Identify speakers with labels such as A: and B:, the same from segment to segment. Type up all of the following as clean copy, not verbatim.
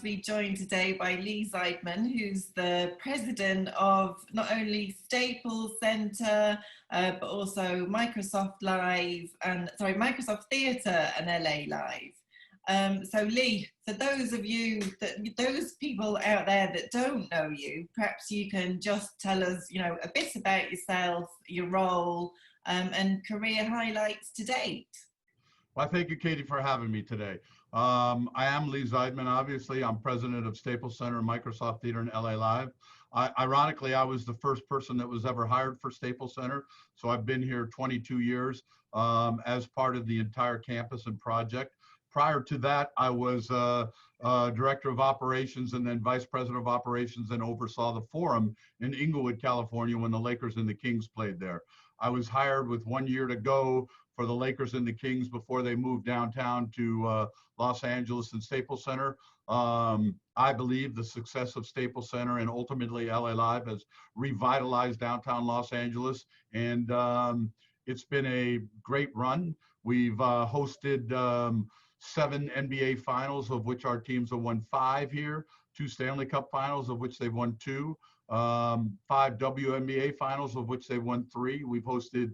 A: be joined today by Lee Zeidman, who's the president of not only Staples Center, but also Microsoft Microsoft Theatre and LA Live. So Lee, for those people out there that don't know you, perhaps you can just tell us, a bit about yourself, your role, and career highlights to date.
B: Well, thank you, Katie, for having me today. I am Lee Zeidman. Obviously, I'm president of Staples Center and Microsoft Theatre and LA Live. Ironically, I was the first person that was ever hired for Staples Center. So I've been here 22 years as part of the entire campus and project. Prior to that, I was director of operations and then vice president of operations and oversaw the Forum in Inglewood, California, when the Lakers and the Kings played there. I was hired with 1 year to go for the Lakers and the Kings before they moved downtown to Los Angeles and Staples Center. I believe the success of Staples Center and ultimately LA Live has revitalized downtown Los Angeles, and it's been a great run. We've hosted 7 NBA finals, of which our teams have won 5 here, 2 Stanley Cup finals, of which they've won 2, 5 WNBA finals, of which they've won 3. We've hosted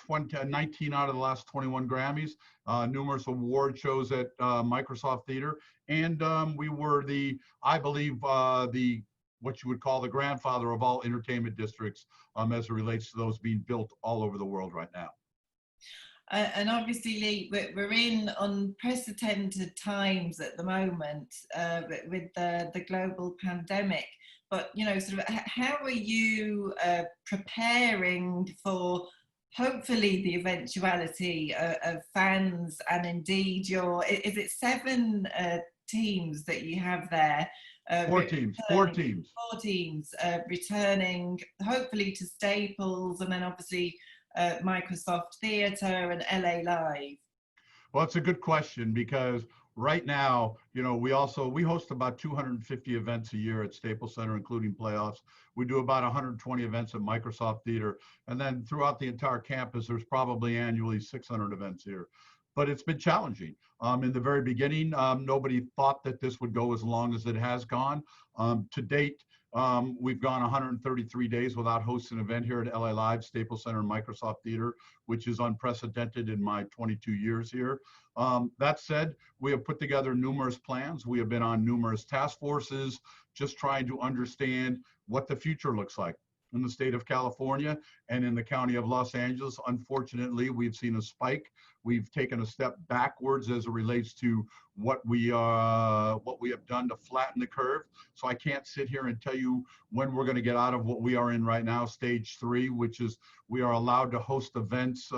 B: 19 out of the last 21 Grammys, numerous award shows at Microsoft Theater, and we were I believe, what you would call the grandfather of all entertainment districts as it relates to those being built all over the world right now.
A: And obviously, Lee, we're in unprecedented times at the moment with the global pandemic. But, how are you preparing for hopefully the eventuality of fans, and indeed is it 7 teams that you have there?
B: 4 teams. 4 teams
A: returning hopefully to Staples, and then obviously Microsoft Theatre and LA Live.
B: Well, it's a good question, because right now, we host about 250 events a year at Staples Center, including playoffs. We do about 120 events at Microsoft Theater. And then throughout the entire campus, there's probably annually 600 events here. But it's been challenging. In the very beginning, nobody thought that this would go as long as it has gone. To date, we've gone 133 days without hosting an event here at LA Live, Staples Center, and Microsoft Theater, which is unprecedented in my 22 years here. That said, we have put together numerous plans. We have been on numerous task forces, just trying to understand what the future looks like in the state of California and in the county of Los Angeles. Unfortunately, we've seen a spike. We've taken a step backwards as it relates to what we have done to flatten the curve. So I can't sit here and tell you when we're going to get out of what we are in right now, stage 3, which is we are allowed to host events,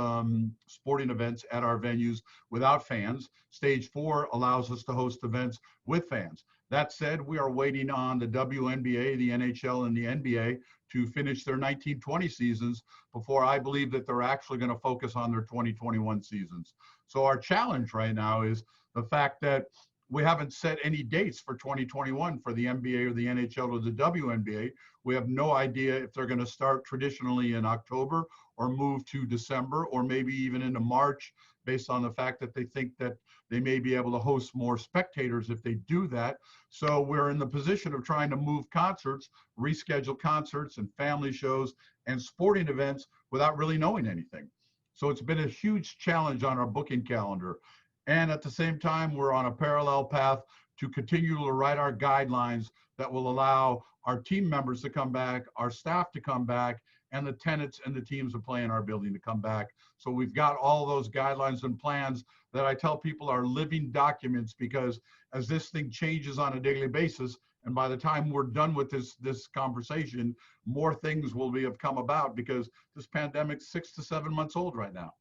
B: sporting events at our venues without fans. Stage 4 allows us to host events with fans. That said, we are waiting on the WNBA, the NHL, and the NBA to finish their 1920 seasons before I believe that they're actually going to focus on their 2021 seasons. So our challenge right now is the fact that we haven't set any dates for 2021 for the NBA or the NHL or the WNBA. We have no idea if they're going to start traditionally in October or move to December or maybe even into March, based on the fact that they think that they may be able to host more spectators if they do that. So we're in the position of trying to move concerts, reschedule concerts and family shows and sporting events without really knowing anything. So it's been a huge challenge on our booking calendar. And at the same time, we're on a parallel path to continue to write our guidelines that will allow our team members to come back, our staff to come back, and the tenants and the teams that play in our building to come back. So we've got all those guidelines and plans that I tell people are living documents, because as this thing changes on a daily basis, and by the time we're done with this conversation, more things will have come about, because this pandemic's 6 to 7 months old right now.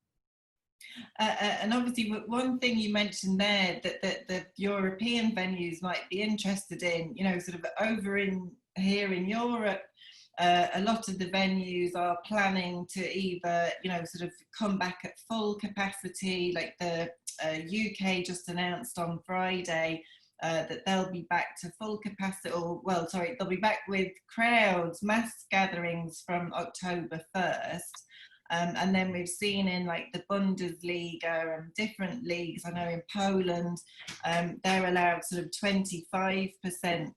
A: And obviously, one thing you mentioned there that the European venues might be interested in, sort of over in here in Europe, a lot of the venues are planning to either, sort of come back at full capacity, like the UK just announced on Friday that they'll be back to full capacity, they'll be back with crowds, mass gatherings from October 1st. And then we've seen in like the Bundesliga and different leagues, I know in Poland, they're allowed sort of 25%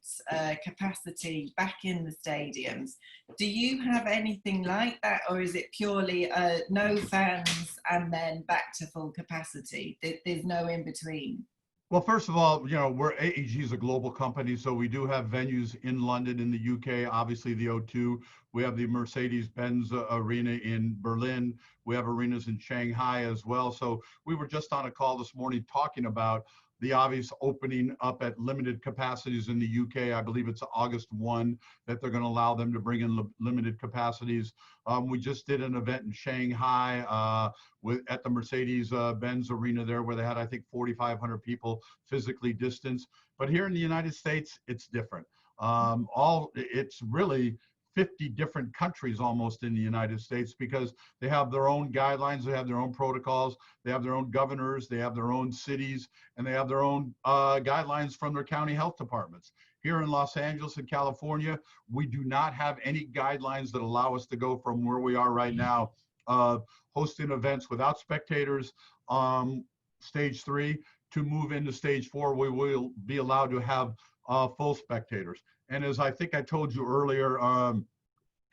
A: capacity back in the stadiums. Do you have anything like that, or is it purely no fans and then back to full capacity? There's no in between?
B: Well, first of all, we're AEG is a global company, so we do have venues in London, in the UK, obviously the O2. We have the Mercedes-Benz Arena in Berlin. We have arenas in Shanghai as well. So we were just on a call this morning talking about the obvious opening up at limited capacities in the UK. I believe it's August 1 that they're going to allow them to bring in limited capacities. We just did an event in Shanghai at the Mercedes-Benz Arena there, where they had, I think, 4,500 people physically distanced. But here in the United States, it's different. It's really 50 different countries almost in the United States, because they have their own guidelines, they have their own protocols, they have their own governors, they have their own cities, and they have their own guidelines from their county health departments. Here in Los Angeles and California, we do not have any guidelines that allow us to go from where we are right now, hosting events without spectators, stage 3, to move into stage 4. We will be allowed to have full spectators. And as I think I told you earlier,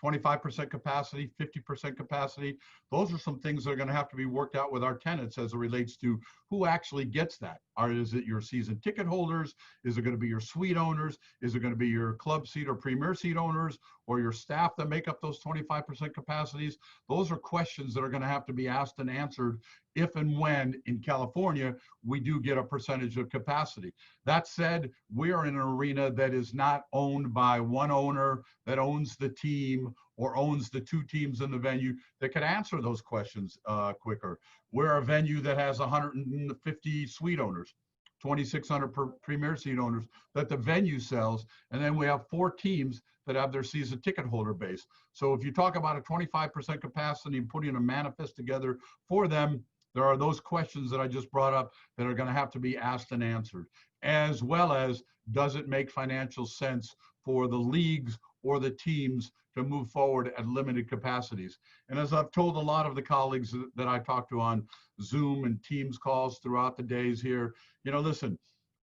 B: 25% capacity, 50% capacity, those are some things that are going to have to be worked out with our tenants as it relates to who actually gets that. Is it your season ticket holders? Is it going to be your suite owners? Is it going to be your club seat or premier seat owners, or your staff that make up those 25% capacities? Those are questions that are going to have to be asked and answered if and when in California we do get a percentage of capacity. That said, we are in an arena that is not owned by one owner that owns the team or owns the 2 teams in the venue that could answer those questions quicker. We're a venue that has 150 suite owners, 2,600 premier seat owners that the venue sells, and then we have 4 teams that have their season ticket holder base. So if you talk about a 25% capacity and putting a manifest together for them, there are those questions that I just brought up that are going to have to be asked and answered, as well as, does it make financial sense for the leagues or the teams to move forward at limited capacities? And as I've told a lot of the colleagues that I talk to on Zoom and Teams calls throughout the days here, listen,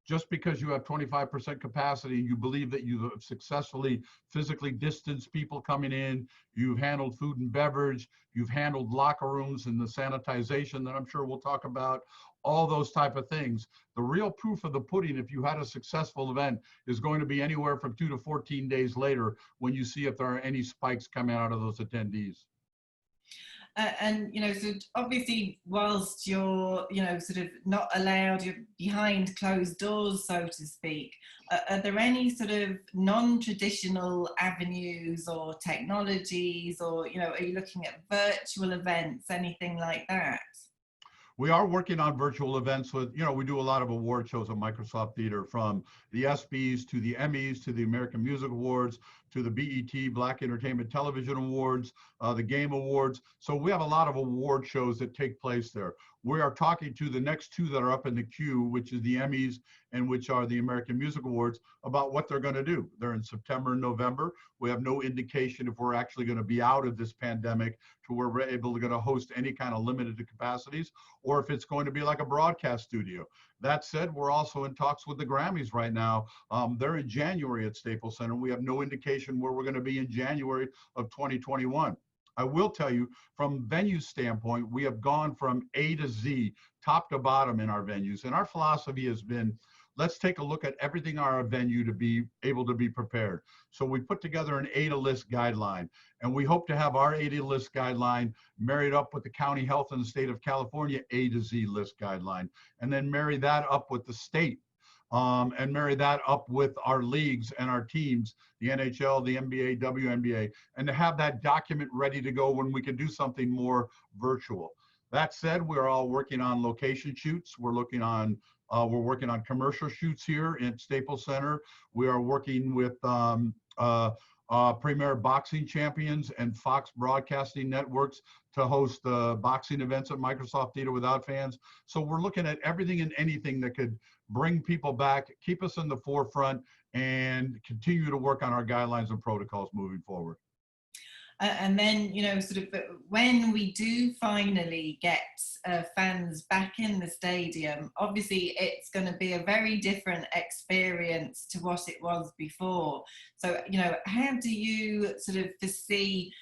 B: just because you have 25% capacity and you believe that you have successfully physically distanced people coming in, you've handled food and beverage, you've handled locker rooms and the sanitization that I'm sure we'll talk about, all those type of things. The real proof of the pudding, if you had a successful event, is going to be anywhere from 2 to 14 days later when you see if there are any spikes coming out of those attendees.
A: And so obviously, whilst you're sort of not allowed, you're behind closed doors, so to speak, are there any sort of non-traditional avenues or technologies, or are you looking at virtual events, anything like that?
B: We are working on virtual events with, we do a lot of award shows at Microsoft Theater, from the ESPYs to the Emmys to the American Music Awards to the BET Black Entertainment Television Awards, the Game Awards. So we have a lot of award shows that take place there. We are talking to the next 2 that are up in the queue, which is the Emmys and which are the American Music Awards, about what they're going to do. They're in September and November. We have no indication if we're actually going to be out of this pandemic to where we're able to host any kind of limited capacities, or if it's going to be like a broadcast studio. That said, we're also in talks with the Grammys right now. They're in January at Staples Center. We have no indication where we're going to be in January of 2021. I will tell you, from venue standpoint, we have gone from A to Z, top to bottom in our venues. And our philosophy has been, let's take a look at everything in our venue to be able to be prepared. So we put together an A to list guideline, and we hope to have our A to list guideline married up with the county health in the state of California A to Z list guideline, and then marry that up with the state. And marry that up with our leagues and our teams, the NHL, the NBA, WNBA, and to have that document ready to go when we can do something more virtual. That said, we're all working on location shoots. We're working on commercial shoots here at Staples Center. We are working with Premier Boxing Champions and Fox Broadcasting Networks to host boxing events at Microsoft Theater without fans. So we're looking at everything and anything that could bring people back, keep us in the forefront, and continue to work on our guidelines and protocols moving forward.
A: And then, you know, sort of when we do finally get fans back in the stadium, obviously it's going to be a very different experience to what it was before. So, you know, how do you sort of foresee,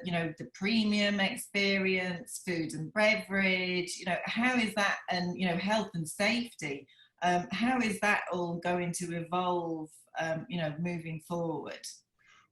A: you know, the premium experience, food and beverage, you know, how is that, and, you know, health and safety, how is that all going to evolve, you know, moving forward?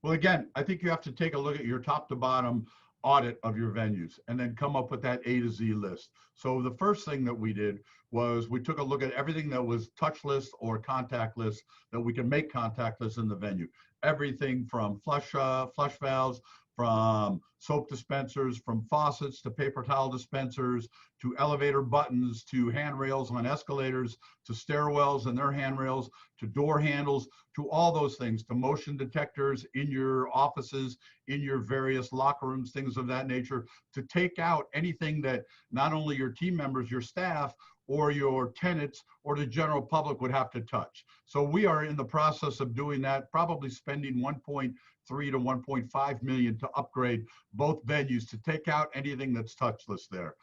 B: Well, again, I think you have to take a look at your top to bottom audit of your venues and then come up with that A to Z list. So the first thing that we did was we took a look at everything that was touchless or contactless that we can make contactless in the venue. Everything from flush valves, from soap dispensers, from faucets to paper towel dispensers, to elevator buttons, to handrails on escalators, to stairwells and their handrails, to door handles, to all those things, to motion detectors in your offices, in your various locker rooms, things of that nature, to take out anything that not only your team members, your staff, or your tenants or the general public would have to touch. So we are in the process of doing that, probably spending 1.3 to 1.5 million to upgrade both venues to take out anything that's touchless there.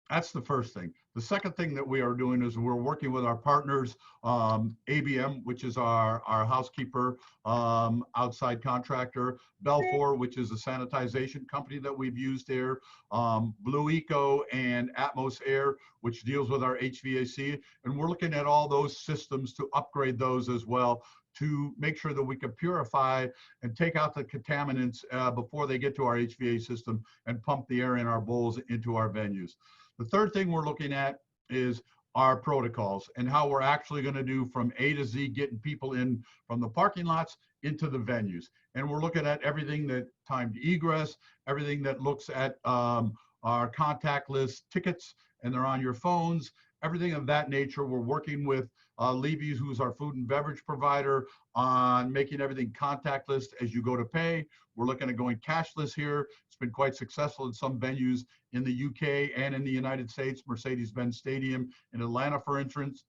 B: That's the first thing. The second thing that we are doing is we're working with our partners, ABM, which is our housekeeper outside contractor, Belfour, which is a sanitization company that we've used here, Blue Eco and Atmos Air, which deals with our HVAC. And we're looking at all those systems to upgrade those as well, to make sure that we can purify and take out the contaminants before they get to our HVAC system and pump the air in our bowls into our venues. The third thing we're looking at is our protocols and how we're actually going to do from A to Z, getting people in from the parking lots into the venues. And we're looking at everything that timed egress, everything that looks at our contactless tickets, and they're on your phones, everything of that nature. We're working with Levy's, who's our food and beverage provider, on making everything contactless as you go to pay. We're looking at going cashless here. It's been quite successful in some venues in the UK and in the United States, Mercedes-Benz Stadium in Atlanta, for instance.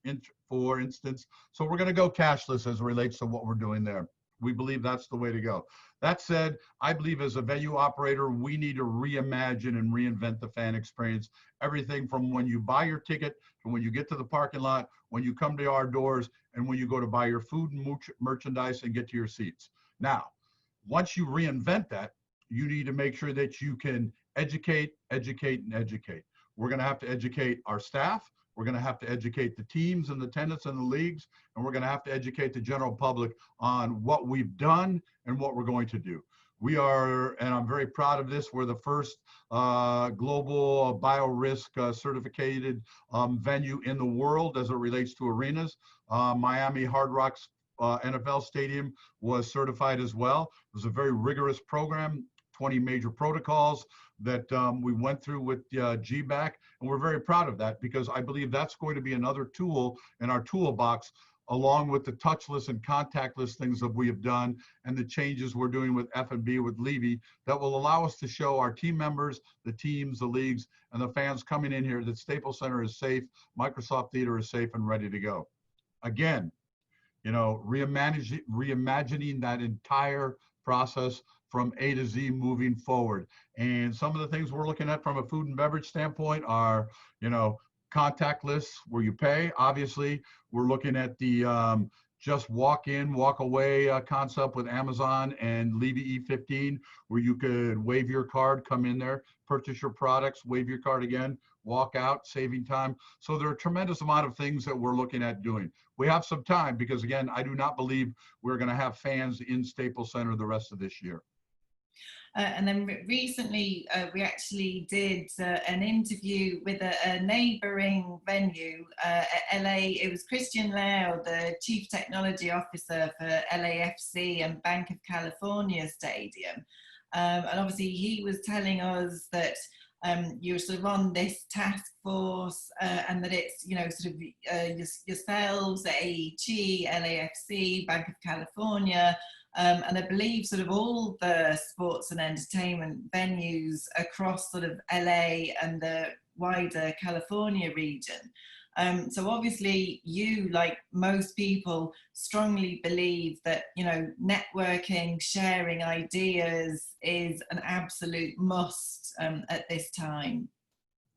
B: So we're going to go cashless as it relates to what we're doing there. We believe that's the way to go. That said, I believe as a venue operator, we need to reimagine and reinvent the fan experience. Everything from when you buy your ticket, to when you get to the parking lot, when you come to our doors, and when you go to buy your food and merchandise and get to your seats. Now, once you reinvent that, you need to make sure that you can educate, educate, and educate. We're going to have to educate our staff. We're going to have to educate the teams and the tenants and the leagues, and we're going to have to educate the general public on what we've done and what we're going to do. We are, and I'm very proud of this, we're the first global biorisk certificated venue in the world as it relates to arenas. Miami Hard Rock's NFL Stadium was certified as well. It was a very rigorous program, 20 major protocols that we went through with GBAC, and we're very proud of that because I believe that's going to be another tool in our toolbox, along with the touchless and contactless things that we have done and the changes we're doing with F&B with Levy that will allow us to show our team members, the teams, the leagues, and the fans coming in here that Staples Center is safe, Microsoft Theater is safe and ready to go. Again, you know, reimagining that entire process from A to Z moving forward. And some of the things we're looking at from a food and beverage standpoint are, you know, contactless where you pay. Obviously, we're looking at the just walk in, walk away concept with Amazon and Levy E15, where you could wave your card, come in there, purchase your products, wave your card again, walk out, saving time. So there are a tremendous amount of things that we're looking at doing. We have some time because, again, I do not believe we're going to have fans in Staples Center the rest of this year.
A: And then recently, we actually did an interview with a neighbouring venue, LA. It was Christian Lau, the Chief Technology Officer for LAFC and Bank of California Stadium. And obviously, he was telling us that you're sort of on this task force and that it's, you know, sort of yourselves, AEG, LAFC, Bank of California, and I believe sort of all the sports and entertainment venues across sort of LA and the wider California region. So obviously you, like most people, strongly believe that, you know, networking, sharing ideas is an absolute must at this time.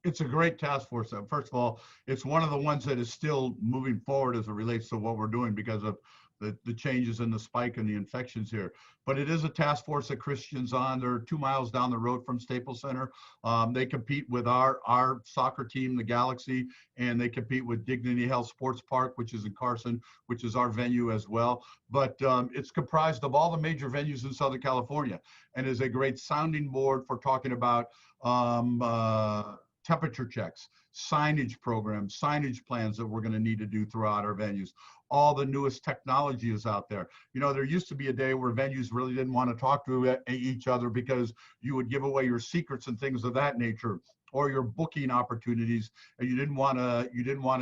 B: It's a great task force. First of all, it's one of the ones that is still moving forward as it relates to what we're doing because of the changes in the spike and the infections here. But it is a task force that Christian's on. They're 2 miles down the road from Staples Center. They compete with our soccer team, the Galaxy, and they compete with Dignity Health Sports Park, which is in Carson, which is our venue as well. But it's comprised of all the major venues in Southern California and is a great sounding board for talking about temperature checks, signage programs, signage plans that we're going to need to do throughout our venues. All the newest technology is out there. You know, there used to be a day where venues really didn't want to talk to each other because you would give away your secrets and things of that nature, or your booking opportunities, and you didn't want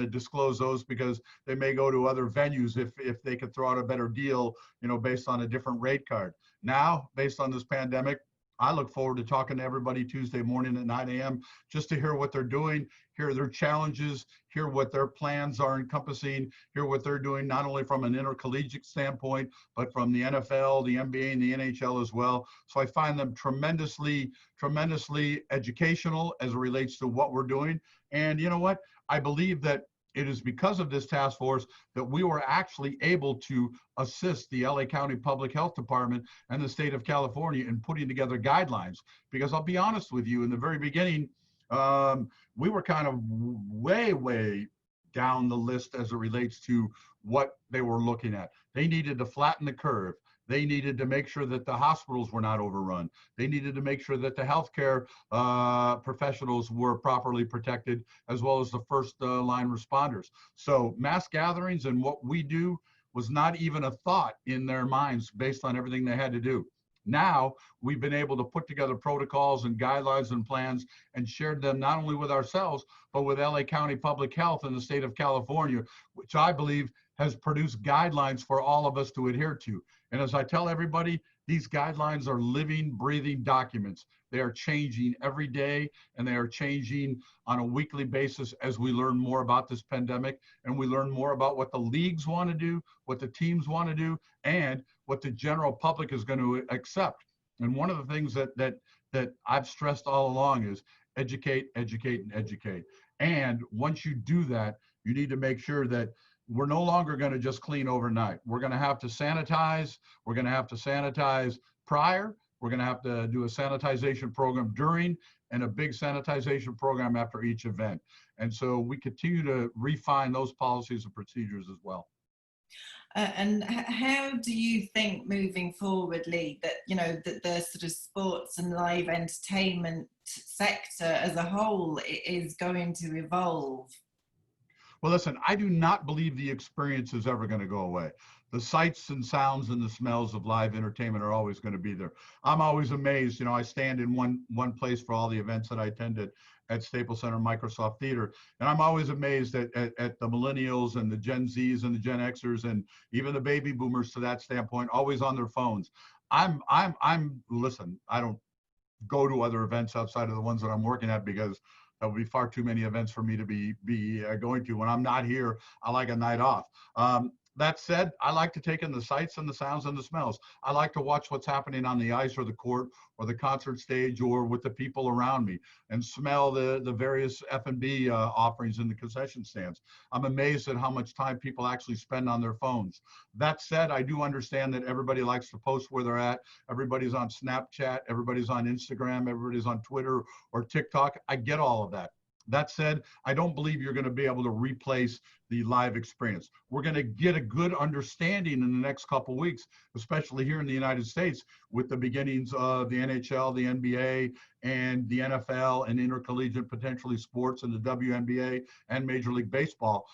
B: to disclose those because they may go to other venues if they could throw out a better deal, you know, based on a different rate card. Now, based on this pandemic, I look forward to talking to everybody Tuesday morning at 9 a.m. just to hear what they're doing, hear their challenges, hear what their plans are encompassing, hear what they're doing, not only from an intercollegiate standpoint, but from the NFL, the NBA, and the NHL as well. So I find them tremendously educational as it relates to what we're doing. And you know what? I believe that it is because of this task force that we were actually able to assist the LA County Public Health Department and the state of California in putting together guidelines. Because I'll be honest with you, in the very beginning, we were kind of way down the list as it relates to what they were looking at. They needed to flatten the curve. They needed to make sure that the hospitals were not overrun. They needed to make sure that the healthcare professionals were properly protected, as well as the first line responders. So mass gatherings and what we do was not even a thought in their minds based on everything they had to do. Now we've been able to put together protocols and guidelines and plans and shared them not only with ourselves, but with LA County Public Health and the state of California, which I believe has produced guidelines for all of us to adhere to. And as I tell everybody, these guidelines are living, breathing documents. They are changing every day, and they are changing on a weekly basis as we learn more about this pandemic and we learn more about what the leagues want to do, what the teams want to do, and what the general public is going to accept. And one of the things that I've stressed all along is educate, educate, and educate. And once you do that, you need to make sure that we're no longer going to just clean overnight. We're going to have to sanitize. We're going to have to sanitize prior. We're going to have to do a sanitization program during and a big sanitization program after each event. And so we continue to refine those policies and procedures as well.
A: And how do you think moving forward, Lee, that, you know, that the sort of sports and live entertainment sector as a whole is going to evolve?
B: Well, listen, I do not believe the experience is ever going to go away. The sights and sounds and the smells of live entertainment are always going to be there. I'm always amazed. You know, I stand in one place for all the events that I attended at Staples Center Microsoft Theater, and I'm always amazed at the millennials and the Gen Zs and the Gen Xers and even the baby boomers to that standpoint, always on their phones. Listen, I don't go to other events outside of the ones that I'm working at because that would be far too many events for me to be going to. When I'm not here, I like a night off. That said, I like to take in the sights and the sounds and the smells. I like to watch what's happening on the ice or the court or the concert stage or with the people around me and smell the various F&B offerings in the concession stands. I'm amazed at how much time people actually spend on their phones. That said, I do understand that everybody likes to post where they're at. Everybody's on Snapchat, everybody's on Instagram, everybody's on Twitter or TikTok. I get all of that. That said, I don't believe you're going to be able to replace the live experience. We're going to get a good understanding in the next couple of weeks, especially here in the United States, with the beginnings of the NHL, the NBA, and the NFL, and intercollegiate potentially sports, and the WNBA and Major League Baseball.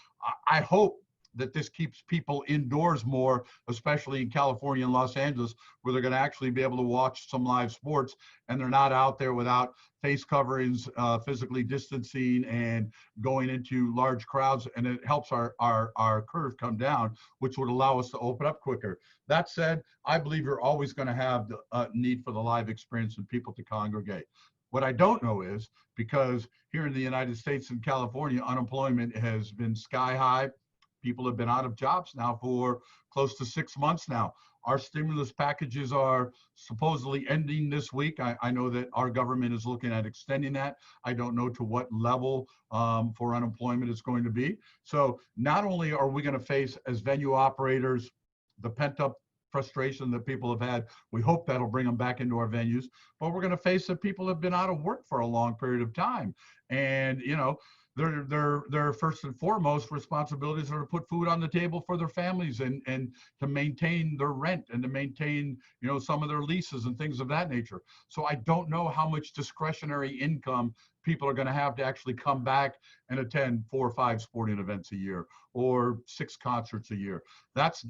B: I hope that this keeps people indoors more, especially in California and Los Angeles, where they're going to actually be able to watch some live sports and they're not out there without face coverings, physically distancing and going into large crowds. And it helps our curve come down, which would allow us to open up quicker. That said, I believe you're always going to have the need for the live experience and people to congregate. What I don't know is, because here in the United States and California, unemployment has been sky high. People have been out of jobs now for close to 6 months now. Our stimulus packages are supposedly ending this week. I know that our government is looking at extending that. I don't know to what level for unemployment it's going to be. So not only are we going to face, as venue operators, the pent up frustration that people have had, we hope that'll bring them back into our venues, but we're going to face that people have been out of work for a long period of time. And, you know, their first and foremost responsibilities are to put food on the table for their families, and to maintain their rent, and to maintain, you know, some of their leases and things of that nature. So I don't know how much discretionary income people are going to have to actually come back and attend 4 or 5 sporting events a year, or 6 concerts a year. That's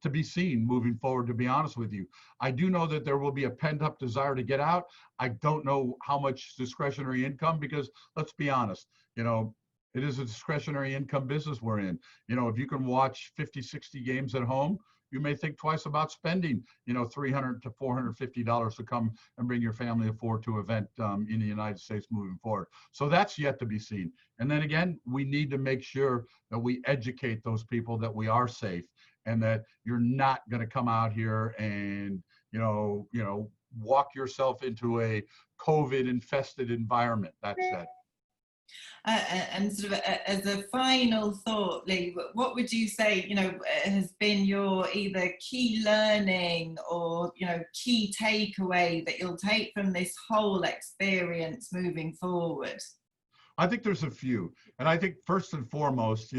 B: to be seen moving forward, to be honest with you. I do know that there will be a pent up desire to get out. I don't know how much discretionary income, because let's be honest, you know, it is a discretionary income business we're in. You know, if you can watch 50, 60 games at home, you may think twice about spending, you know, $300 to $450 to come and bring your family of 4 to an event in the United States moving forward. So that's yet to be seen. And then again, we need to make sure that we educate those people that we are safe, and that you're not going to come out here and, you know, walk yourself into a COVID infested environment. That's it.
A: And sort of as a final thought, Lee, what would you say, you know, has been your either key learning or, you know, key takeaway that you'll take from this whole experience moving forward?
B: I think there's a few, and I think first and foremost,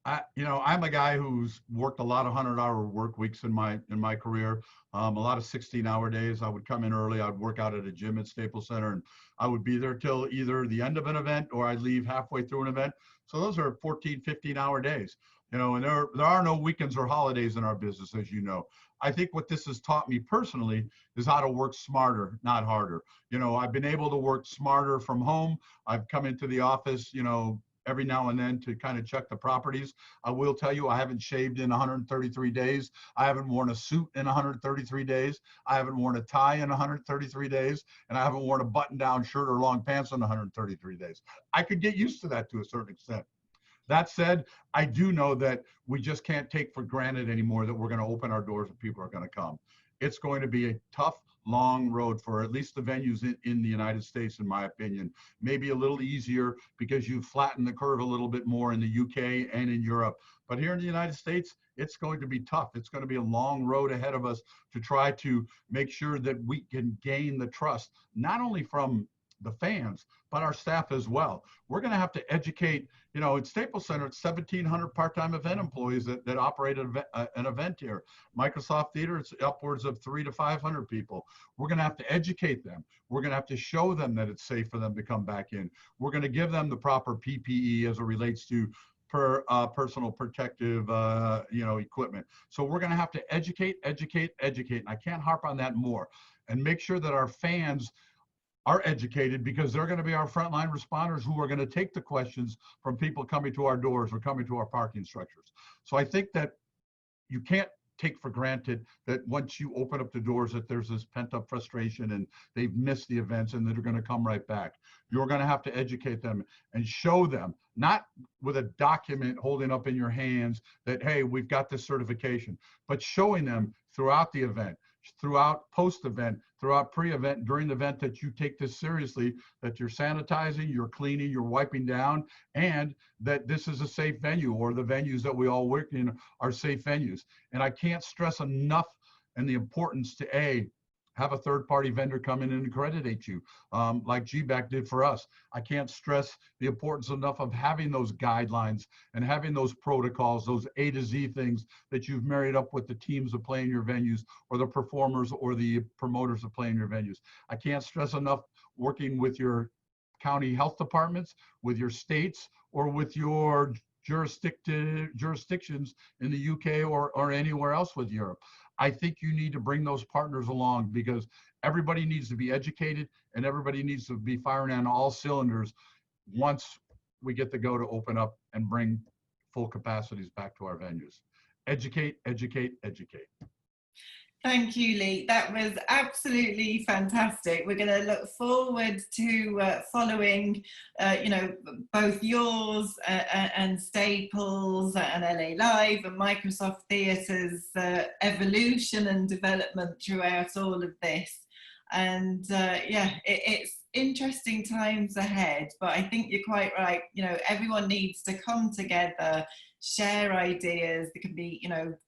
B: I'm a guy who's worked a lot of 100-hour work weeks in my career, a lot of 16-hour days. I would come in early. I'd work out at a gym at Staples Center, and I would be there till either the end of an event or I'd leave halfway through an event. So those are 14, 15-hour days, you know, and there are no weekends or holidays in our business, as you know. I think what this has taught me personally is how to work smarter, not harder. You know, I've been able to work smarter from home. I've come into the office, you know, every now and then to kind of check the properties. I will tell you, I haven't shaved in 133 days. I haven't worn a suit in 133 days. I haven't worn a tie in 133 days. And I haven't worn a button-down shirt or long pants in 133 days. I could get used to that to a certain extent. That said, I do know that we just can't take for granted anymore that we're going to open our doors and people are going to come. It's going to be a tough, long road for at least the venues in the United States, in my opinion. Maybe a little easier because you've flattened the curve a little bit more in the UK and in Europe. But here in the United States, it's going to be tough. It's going to be a long road ahead of us to try to make sure that we can gain the trust, not only from the fans, but our staff as well. We're going to have to educate, you know, at Staples Center, it's 1,700 part-time event employees that operate an event here. Microsoft Theater, it's upwards of 300 to 500 people. We're going to have to educate them. We're going to have to show them that it's safe for them to come back in. We're going to give them the proper PPE as it relates to personal protective, equipment. So we're going to have to educate. And I can't harp on that more, and make sure that our fans are educated, because they're going to be our frontline responders who are going to take the questions from people coming to our doors or coming to our parking structures. So I think that you can't take for granted that once you open up the doors that there's this pent-up frustration and they've missed the events and they're going to come right back. You're going to have to educate them and show them, not with a document holding up in your hands that, hey, we've got this certification, but showing them throughout the event, throughout post-event, throughout pre-event, during the event, that you take this seriously, that you're sanitizing, you're cleaning, you're wiping down, and that this is a safe venue, or the venues that we all work in are safe venues. And I can't stress enough and the importance to have a third-party vendor come in and accreditate you, like GBAC did for us. I can't stress the importance enough of having those guidelines and having those protocols, those A to Z things that you've married up with the teams that play in your venues, or the performers or the promoters that play in your venues. I can't stress enough working with your county health departments, with your states, or with your jurisdictions in the UK or anywhere else with Europe. I think you need to bring those partners along, because everybody needs to be educated and everybody needs to be firing on all cylinders once we get the go to open up and bring full capacities back to our venues. Educate, educate, educate.
A: Thank you, Lee. That was absolutely fantastic. We're going to look forward to following, both yours and Staples and LA Live and Microsoft Theatre's evolution and development throughout all of this. And it's interesting times ahead, but I think you're quite right. Everyone needs to come together, share ideas. There can be,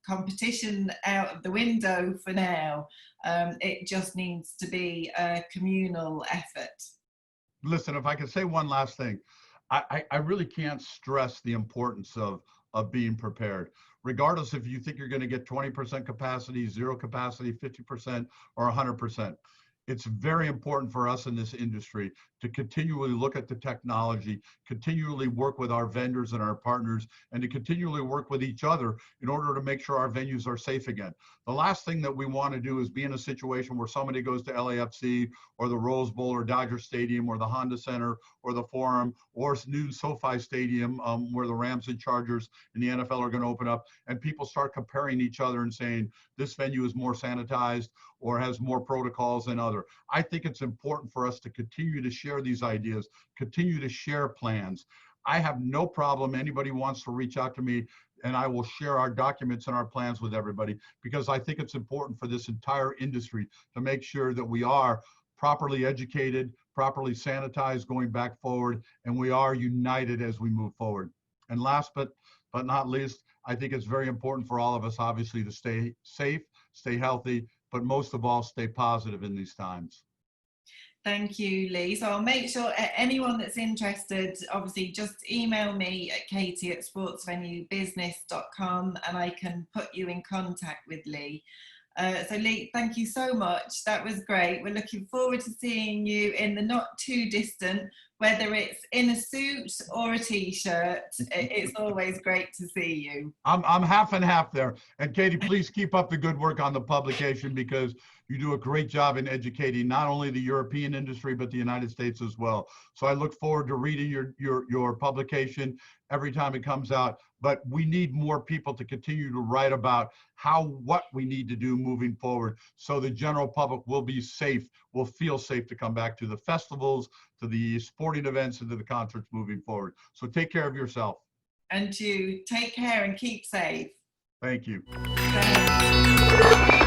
A: competition out of the window for now. It just needs to be a communal effort.
B: Listen, if I could say one last thing, I really can't stress the importance of being prepared. Regardless if you think you're going to get 20% capacity, zero capacity, 50%, or 100%. It's very important for us in this industry to continually look at the technology, continually work with our vendors and our partners, and to continually work with each other in order to make sure our venues are safe again. The last thing that we want to do is be in a situation where somebody goes to LAFC or the Rose Bowl or Dodger Stadium or the Honda Center or the Forum or new SoFi Stadium where the Rams and Chargers in the NFL are going to open up, and people start comparing each other and saying this venue is more sanitized or has more protocols than other. I think it's important for us to continue to share these ideas, continue to share plans. I have no problem. Anybody wants to reach out to me and I will share our documents and our plans with everybody, because I think it's important for this entire industry to make sure that we are properly educated, properly sanitized going back forward, and we are united as we move forward. And last but not least, I think it's very important for all of us, obviously, to stay safe, stay healthy, but most of all, stay positive in these times.
A: Thank you, Lee. So I'll make sure anyone that's interested, obviously just email me at katie@sportsvenuebusiness.com and I can put you in contact with Lee. So Lee, thank you so much. That was great. We're looking forward to seeing you in the not too distant, whether it's in a suit or a t-shirt. It's always great to see you.
B: I'm half and half there. And Katie, please keep up the good work on the publication, because you do a great job in educating not only the European industry, but the United States as well. So I look forward to reading your publication every time it comes out. But we need more people to continue to write about what we need to do moving forward, so the general public will be safe, will feel safe to come back to the festivals, to the sporting events, and to the concerts moving forward. So take care of yourself.
A: And you take care and keep safe.
B: Thank you.
A: Thanks.